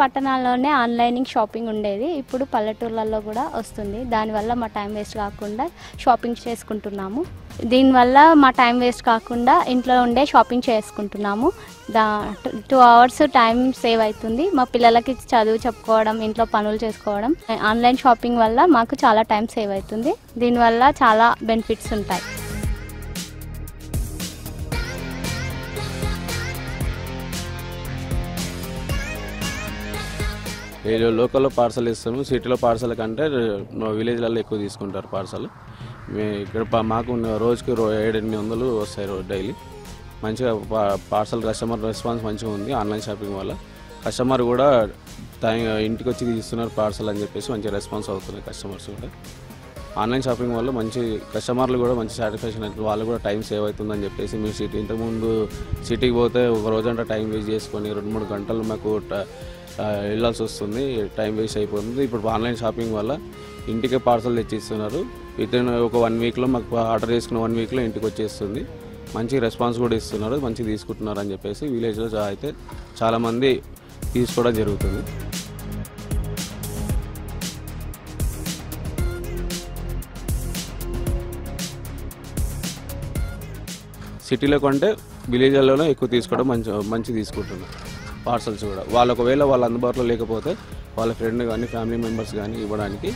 పట్టణాల్లోనే online shopping ఉండేది. ఇప్పుడు పల్లెటూర్లలో కూడా వస్తుంది. దానివల్ల మా టైం వేస్ట్ కాకుండా షాపింగ్ చేసుకుంటున్నాము. దీనివల్ల మా టైం వేస్ట్ కాకుండా ఇంట్లో ఉండే షాపింగ్ చేసుకుంటున్నాము. 2 hours టైం సేవ్ అవుతుంది. మా పిల్లలకి చదువు చెప్పుకోవడం, ఇంట్లో పనులు చేసుకోవడం. ఆన్లైన్ షాపింగ్ వల్ల మాకు చాలా టైం సేవ్ అవుతుంది. దీనివల్ల చాలా బెనిఫిట్స్ ఉంటాయి. లోకల్లో పార్సల్ ఇస్తాము. సిటీలో పార్సల్ కంటే విలేజ్లలో ఎక్కువ తీసుకుంటారు పార్సల్. ఇక్కడ మాకు రోజుకి 700-800 వస్తాయి డైలీ. మంచిగా పార్సల్ కస్టమర్ రెస్పాన్స్ మంచిగా ఉంది. ఆన్లైన్ షాపింగ్ వల్ల కస్టమర్ కూడా ఇంటికి వచ్చి తీస్తున్నారు పార్సల్ అని చెప్పేసి మంచి రెస్పాన్స్ అవుతుంది కస్టమర్స్ కూడా. ఆన్లైన్ షాపింగ్ వల్ల మంచి కస్టమర్లు కూడా మంచి సాటిస్ఫాక్షన్ అవుతుంది. వాళ్ళు కూడా టైం సేవ్ అవుతుందని చెప్పేసి మీరు ఇంతకుముందు సిటీకి పోతే ఒక రోజంతా టైం వేస్ట్ చేసుకొని 2-3 గంటలు మాకు వెళ్ళాల్సి వస్తుంది, టైం వేస్ట్ అయిపోతుంది. ఇప్పుడు ఆన్లైన్ షాపింగ్ వల్ల ఇంటికే పార్సల్ తెచ్చిస్తున్నారు. వితిన్ ఒక 1 weekలో మాకు ఆర్డర్ చేసుకున్న 1 weekలో ఇంటికి వచ్చేస్తుంది. మంచి రెస్పాన్స్ కూడా ఇస్తున్నారు, మంచిగా తీసుకుంటున్నారు అని చెప్పేసి విలేజ్లో అయితే చాలామంది తీసుకోవడం జరుగుతుంది. సిటీలో కంటే విలేజ్లోనే ఎక్కువ తీసుకోవడం మంచి తీసుకుంటున్నారు పార్సల్స్ కూడా. ఒకవేళ వాళ్ళ అందుబాటులో లేకపోతే వాళ్ళ ఫ్రెండ్ కానీ ఫ్యామిలీ మెంబర్స్ కానీ ఇవ్వడానికి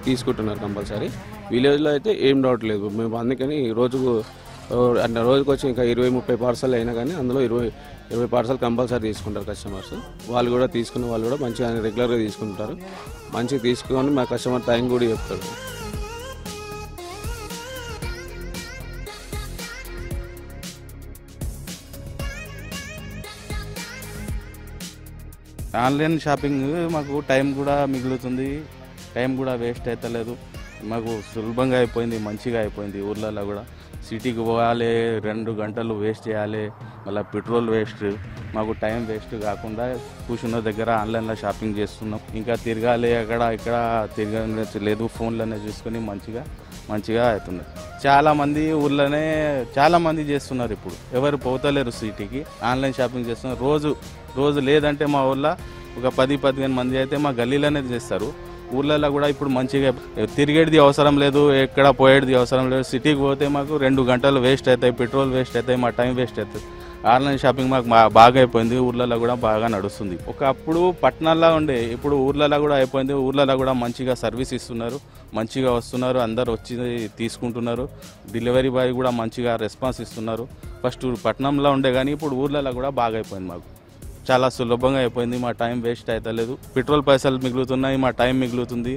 తీసుకుంటున్నారు కంపల్సరీ. విలేజ్లో అయితే ఏం డౌట్ లేదు. మేము అందుకని రోజుకు వచ్చి ఇంకా 20-30 పార్సల్ అయినా కానీ అందులో 20 పార్సల్ కంపల్సరీ తీసుకుంటారు కస్టమర్స్. వాళ్ళు కూడా తీసుకున్న వాళ్ళు కూడా మంచిగా రెగ్యులర్గా తీసుకుంటారు. మంచిగా తీసుకొని మా కస్టమర్ టైం కూడా చెప్తారు. ఆన్లైన్ షాపింగ్ మాకు టైం కూడా మిగులుతుంది, టైం కూడా వేస్ట్ అవుతలేదు. మాకు సులభంగా అయిపోయింది, మంచిగా అయిపోయింది. ఊర్లలో కూడా సిటీకి పోవాలి, 2 గంటలు వేస్ట్ చేయాలి, మళ్ళీ పెట్రోల్ వేస్ట్. మాకు టైం వేస్ట్ కాకుండా కూర్చున్న దగ్గర ఆన్లైన్లో షాపింగ్ చేస్తున్నాం. ఇంకా తిరగాలి అక్కడ ఇక్కడ తిరగలేదు, ఫోన్లోనే చూసుకొని మంచిగా అవుతుంది. చాలామంది ఊర్లోనే చాలామంది చేస్తున్నారు. ఇప్పుడు ఎవరు పోతలేరు సిటీకి, ఆన్లైన్ షాపింగ్ చేస్తున్నారు. రోజు లేదంటే మా ఊళ్ళో ఒక 10-15 మంది అయితే మా గల్లీలోనే చేస్తారు. ఊర్లలో కూడా ఇప్పుడు మంచిగా తిరిగేది అవసరం లేదు, ఎక్కడ పోయేది అవసరం లేదు. సిటీకి పోతే మాకు 2 గంటలు వేస్ట్ అవుతాయి, పెట్రోల్ వేస్ట్ అవుతాయి, మా టైం వేస్ట్ అవుతుంది. ఆన్లైన్ షాపింగ్ మాకు బాగా అయిపోయింది. ఊర్లలో కూడా బాగా నడుస్తుంది. ఒకప్పుడు పట్టణాల్లో ఉండే, ఇప్పుడు ఊర్లలో కూడా అయిపోయింది. ఊర్లలో కూడా మంచిగా సర్వీస్ ఇస్తున్నారు, మంచిగా వస్తున్నారు, అందరు వచ్చి తీసుకుంటున్నారు. డెలివరీ బాయ్ కూడా మంచిగా రెస్పాన్స్ ఇస్తున్నారు. ఫస్ట్ పట్టణంలో ఉండే కానీ ఇప్పుడు ఊర్లలో కూడా బాగా అయిపోయింది. మాకు చాలా సులభంగా అయిపోయింది. మా టైం వేస్ట్ అవుతలేదు, పెట్రోల్ పైసలు మిగులుతున్నాయి, మా టైం మిగులుతుంది.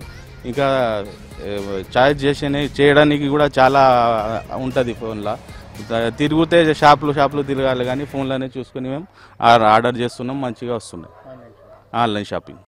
ఇంకా చార్జ్ చేయడానికి కూడా చాలా ఉంటుంది ఫోన్లో. తిరిగితే షాపులు తిరగాలి కానీ ఫోన్లోనే చూసుకుని మేము ఆర్డర్ చేస్తున్నాం, మంచిగా వస్తున్నాయి ఆన్లైన్ షాపింగ్.